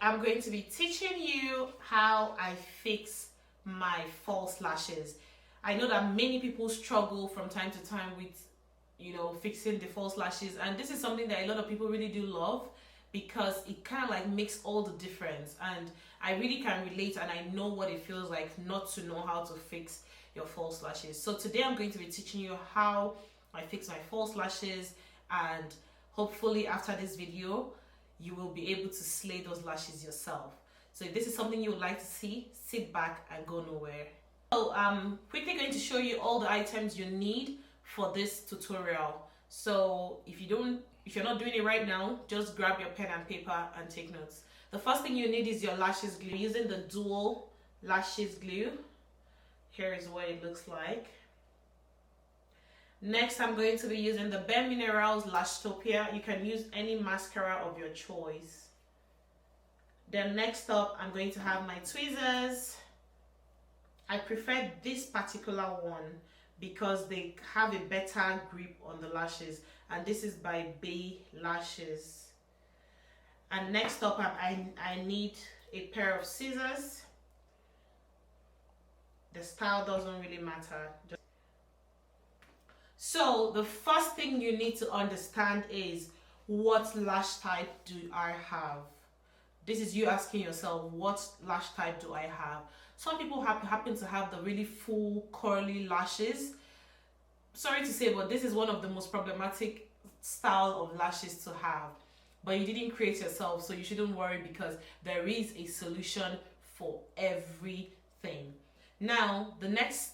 I'm going to be teaching you how I fix my false lashes. I know that many people struggle from time to time with, fixing the false lashes, and this is something that a lot of people really do love because it kind of like makes all the difference, and I really can relate, and I know what it feels like not to know how to fix your false lashes. So today I'm going to be teaching you how I fix my false lashes, and hopefully after this video you will be able to slay those lashes yourself. So if this is something you would like to see, sit back and go nowhere. So I'm quickly going to show you all the items you need for this tutorial. So if you're not doing it right now, just grab your pen and paper and take notes. The first thing you need is your lashes glue. Using the dual lashes glue. Here is what it looks like. Next, I'm going to be using the Bare Minerals Lashtopia. You can use any mascara of your choice. Then next up, I'm going to have my tweezers. I prefer this particular one because they have a better grip on the lashes, and this is by Eyelashes. And next up, I need a pair of scissors. The style doesn't really matter. So the first thing you need to understand is, what lash type do I have? This is you asking yourself, what lash type do I have? Some people happen to have the really full curly lashes. Sorry to say, but this is one of the most problematic style of lashes to have. But you didn't create yourself, so you shouldn't worry because there is a solution for everything. Now, the next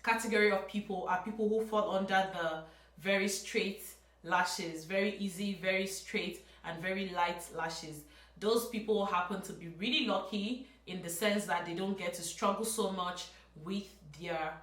category of people are people who fall under the very straight lashes, very easy, very straight, and very light lashes. Those people happen to be really lucky in the sense that they don't get to struggle so much with their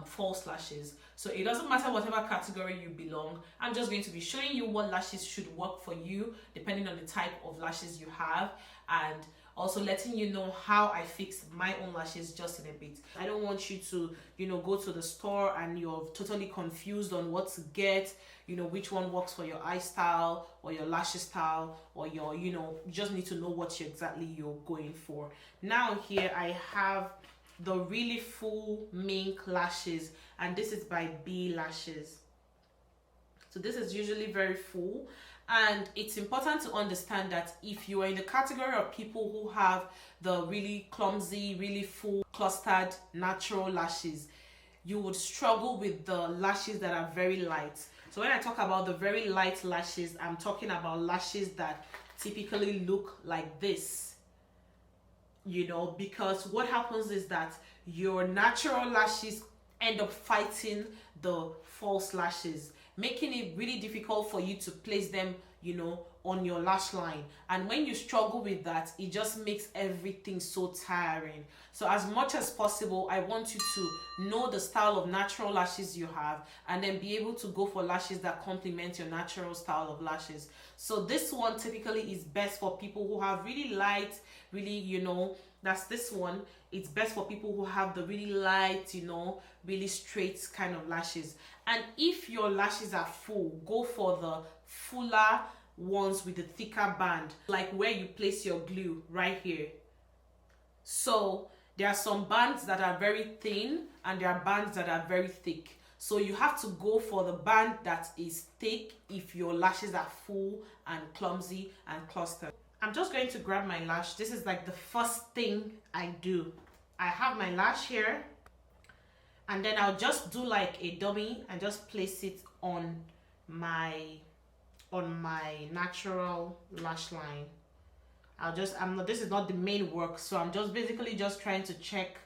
false lashes. So it doesn't matter whatever category you belong. I'm just going to be showing you what lashes should work for you depending on the type of lashes you have, and also letting you know how I fix my own lashes just in a bit. I don't want you to, go to the store and you're totally confused on what to get, which one works for your eye style or your lashes style, or your, you just need to know what exactly you're going for. Now here I have the really full mink lashes, and this is by Eyelashes. So this is usually very full. And it's important to understand that if you are in the category of people who have the really clumsy, really full, clustered, natural lashes, you would struggle with the lashes that are very light. So when I talk about the very light lashes, I'm talking about lashes that typically look like this. Because what happens is that your natural lashes end up fighting the false lashes, making it really difficult for you to place them, on your lash line. And when you struggle with that, it just makes everything so tiring. So as much as possible, I want you to know the style of natural lashes you have, and then be able to go for lashes that complement your natural style of lashes. So this one typically is best for people who have really light, really, that's this one. It's best for people who have the really light, really straight kind of lashes. And if your lashes are full, go for the fuller ones with the thicker band, like where you place your glue right here. So there are some bands that are very thin and there are bands that are very thick. So you have to go for the band that is thick if your lashes are full and clumsy and clustered. I'm just going to grab my lash. This is like the first thing I do. I have my lash here, and then I'll just do like a dummy and just place it on my natural lash line. This is not the main work, so I'm just basically just trying to check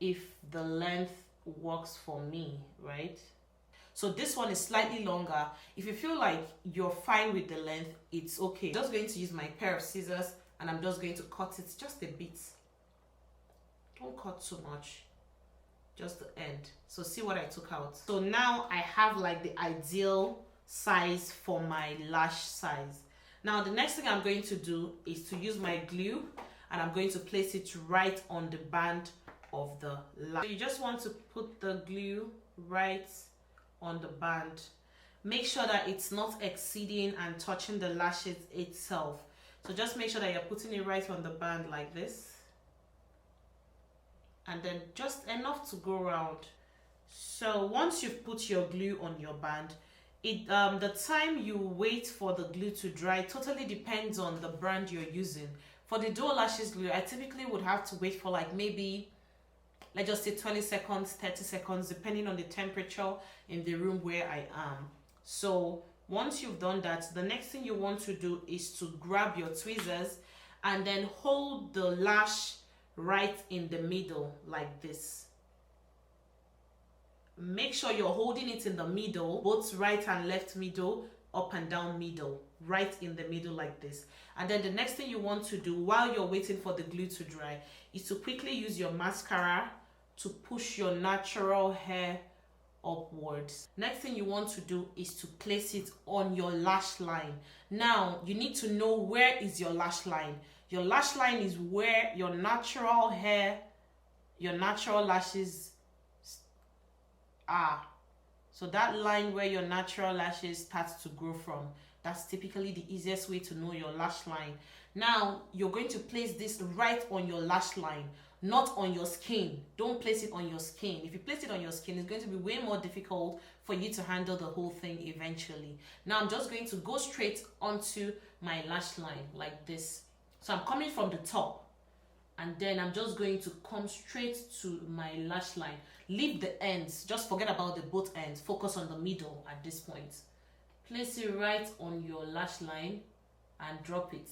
if the length works for me, right? So this one is slightly longer. If you feel like you're fine with the length, it's okay. I'm just going to use my pair of scissors, and I'm just going to cut it just a bit. Don't cut too much, just the end. So see what I took out. So now I have like the ideal size for my lash size. Now the next thing I'm going to do is to use my glue, and I'm going to place it right on the band of the lash. So you just want to put the glue right on the band. Make sure that it's not exceeding and touching the lashes itself. So just make sure that you're putting it right on the band like this, and then just enough to go around. So once you've put your glue on your band, the time you wait for the glue to dry totally depends on the brand you're using. For the Dual Lashes glue, I typically would have to wait for like maybe, let's just say 20 seconds, 30 seconds, depending on the temperature in the room where I am. So once you've done that, the next thing you want to do is to grab your tweezers and then hold the lash right in the middle like this. Make sure you're holding it in the middle, both right and left middle, up and down middle, right in the middle like this. And then the next thing you want to do while you're waiting for the glue to dry is to quickly use your mascara to push your natural hair upwards. Next thing you want to do is to place it on your lash line. Now you need to know where is your lash line. Your lash line is where your natural hair, your natural lashes are. So that line where your natural lashes start to grow from, that's typically the easiest way to know your lash line. Now you're going to place this right on your lash line, not on your skin. Don't place it on your skin. If you place it on your skin, it's going to be way more difficult for you to handle the whole thing eventually. Now I'm just going to go straight onto my lash line like this. So I'm coming from the top, and then I'm just going to come straight to my lash line. Leave the ends, just forget about the both ends, focus on the middle at this point. Place it right on your lash line and drop it.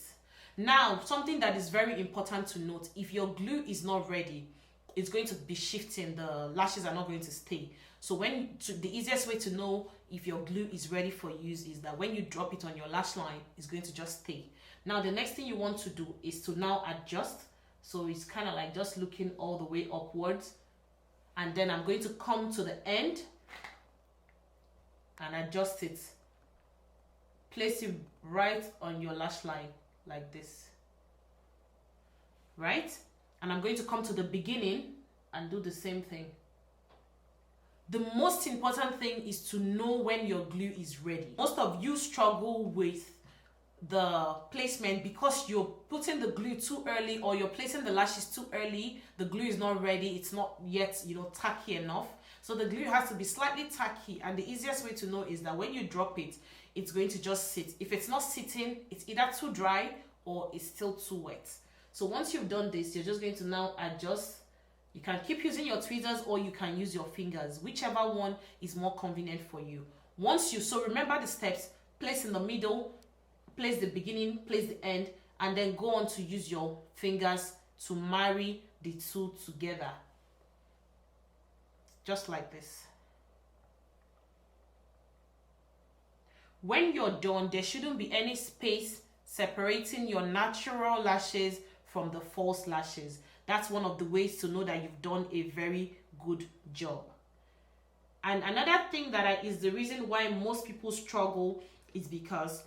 Now, something that is very important to note, if your glue is not ready, it's going to be shifting, the lashes are not going to stay. So the easiest way to know if your glue is ready for use is that when you drop it on your lash line, it's going to just stay. Now the next thing you want to do is to now adjust. So it's kind of like just looking all the way upwards. And then I'm going to come to the end and adjust it. Place it right on your lash line like this. Right? And I'm going to come to the beginning and do the same thing. The most important thing is to know when your glue is ready. Most of you struggle with the placement because you're putting the glue too early, or you're placing the lashes too early. The glue is not ready, it's not yet tacky enough. So the glue has to be slightly tacky, and the easiest way to know is that when you drop it, it's going to just sit. If it's not sitting, it's either too dry or it's still too wet. So once you've done this, you're just going to now adjust. You can keep using your tweezers or you can use your fingers, whichever one is more convenient for you. So remember the steps: place in the middle, place the beginning, place the end, and then go on to use your fingers to marry the two together. Just like this. When you're done, there shouldn't be any space separating your natural lashes from the false lashes. That's one of the ways to know that you've done a very good job. And another thing that is the reason why most people struggle is because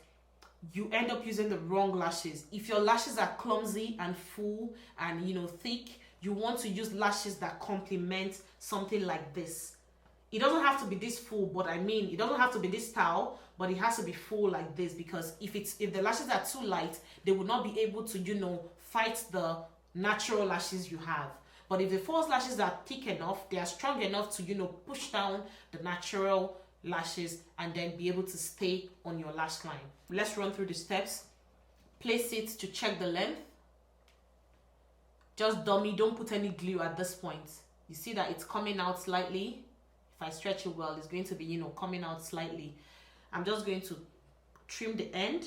you end up using the wrong lashes. If your lashes are clumsy and full and thick, you want to use lashes that complement something like this. It doesn't have to be this full, but it doesn't have to be this style, but it has to be full like this, because if the lashes are too light, they would not be able to fight the natural lashes you have. But if the false lashes are thick enough, they are strong enough to push down the natural lashes and then be able to stay on your lash line. Let's run through the steps. Place it to check the length. Just dummy, don't put any glue at this point. You see that it's coming out slightly. If I stretch it well, it's going to be coming out slightly. I'm just going to trim the end.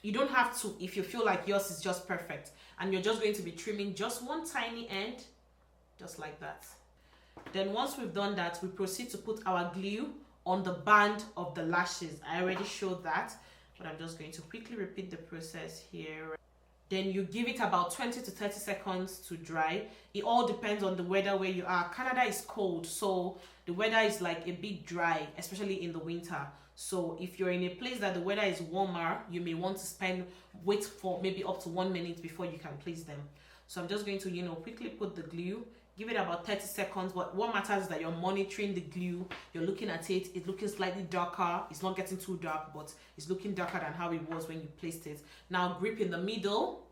You don't have to if you feel like yours is just perfect, and you're just going to be trimming just one tiny end, just like that. Then once we've done that, we proceed to put our glue on the band of the lashes. I already showed that, but I'm just going to quickly repeat the process here. Then you give it about 20 to 30 seconds to dry. It all depends on the weather where you are. Canada is cold, so the weather is like a bit dry, especially in the winter. So if you're in a place that the weather is warmer, you may want to wait for maybe up to 1 minute before you can place them. So I'm just going to, quickly put the glue, Give it about 30 seconds, but what matters is that you're monitoring the glue, you're looking at it, it's looking slightly darker, it's not getting too dark, but it's looking darker than how it was when you placed it. Now grip in the middle,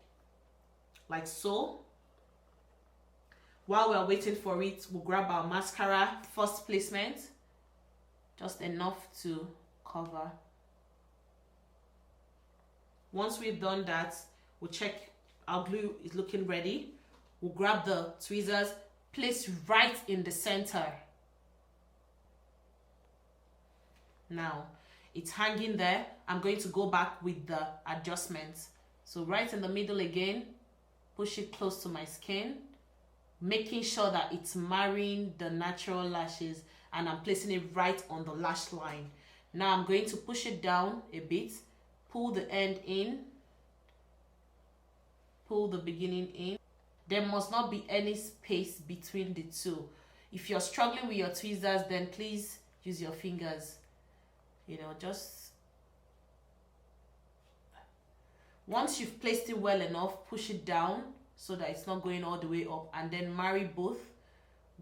like so. While we're waiting for it, we'll grab our mascara, first placement, just enough to cover. Once we've done that, we'll check our glue is looking ready. We'll grab the tweezers, place right in the center. Now, it's hanging there. I'm going to go back with the adjustments. So right in the middle again, push it close to my skin, making sure that it's marrying the natural lashes, and I'm placing it right on the lash line. Now I'm going to push it down a bit, pull the end in, pull the beginning in. There must not be any space between the two. If you're struggling with your tweezers, then please use your fingers. You know, just once you've placed it well enough, push it down so that it's not going all the way up, and then marry both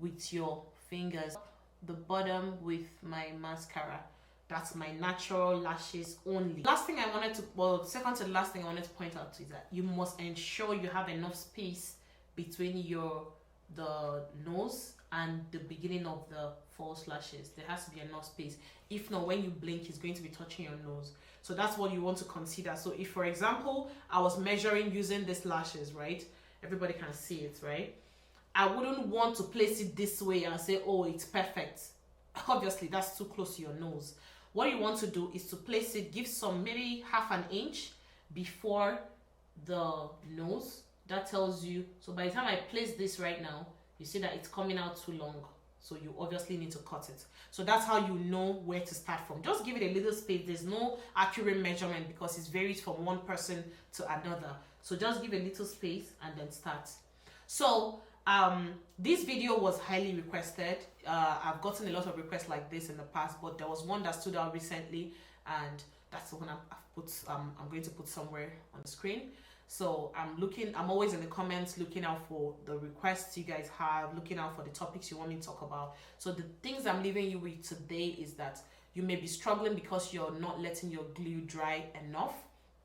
with your fingers. The bottom with my mascara. That's my natural lashes only. Last thing I wanted to, well, second to the last thing I wanted to point out is that you must ensure you have enough space between the nose and the beginning of the false lashes. There has to be enough space. If not, when you blink, it's going to be touching your nose. So that's what you want to consider. So if, for example, I was measuring using these lashes, right? Everybody can see it, right? I wouldn't want to place it this way and say, oh, it's perfect. Obviously, that's too close to your nose. What you want to do is to place it, give some maybe half an inch before the nose. That tells you, so by the time I place this right now, you see that it's coming out too long. So you obviously need to cut it. So that's how you know where to start from. Just give it a little space. There's no accurate measurement because it varies from one person to another. So just give a little space and then start. So this video was highly requested. I've gotten a lot of requests like this in the past, but there was one that stood out recently, and that's the one I'm going to put somewhere on the screen. So I'm always in the comments looking out for the requests you guys have, looking out for the topics you want me to talk about. So the things I'm leaving you with today is that you may be struggling because you're not letting your glue dry enough.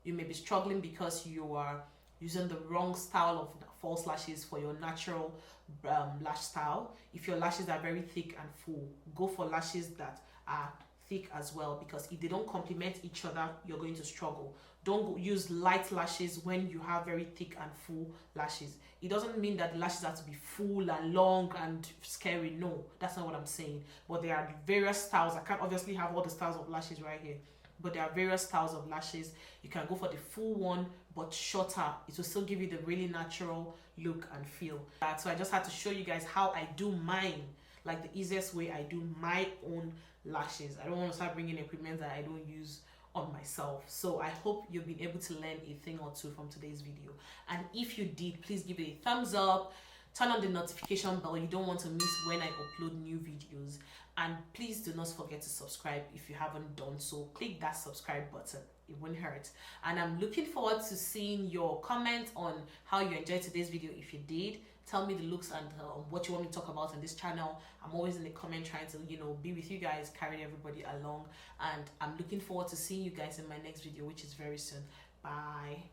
You may be struggling because you are using the wrong style of false lashes for your natural lash style. If your lashes are very thick and full, go for lashes that are thick as well, because if they don't complement each other, you're going to struggle. Don't use light lashes when you have very thick and full lashes. It doesn't mean that the lashes have to be full and long and scary. No, that's not what I'm saying. But there are various styles. I can't obviously have all the styles of lashes right here, but there are various styles of lashes. You can go for the full one but shorter. It will still give you the really natural look and feel. So I just had to show you guys how I do mine, like the easiest way I do my own lashes. I don't want to start bringing equipment that I don't use on myself. So I hope you've been able to learn a thing or two from today's video, and if you did, please give it a thumbs up, turn on the notification bell. You don't want to miss when I upload new videos, and please do not forget to subscribe if you haven't done so. Click that subscribe button, it won't hurt. And I'm looking forward to seeing your comments on how you enjoyed today's video. If you did, tell me the looks and what you want me to talk about on this channel. I'm always in the comment trying to, you know, be with you guys, carry everybody along, and I'm looking forward to seeing you guys in my next video, which is very soon. Bye.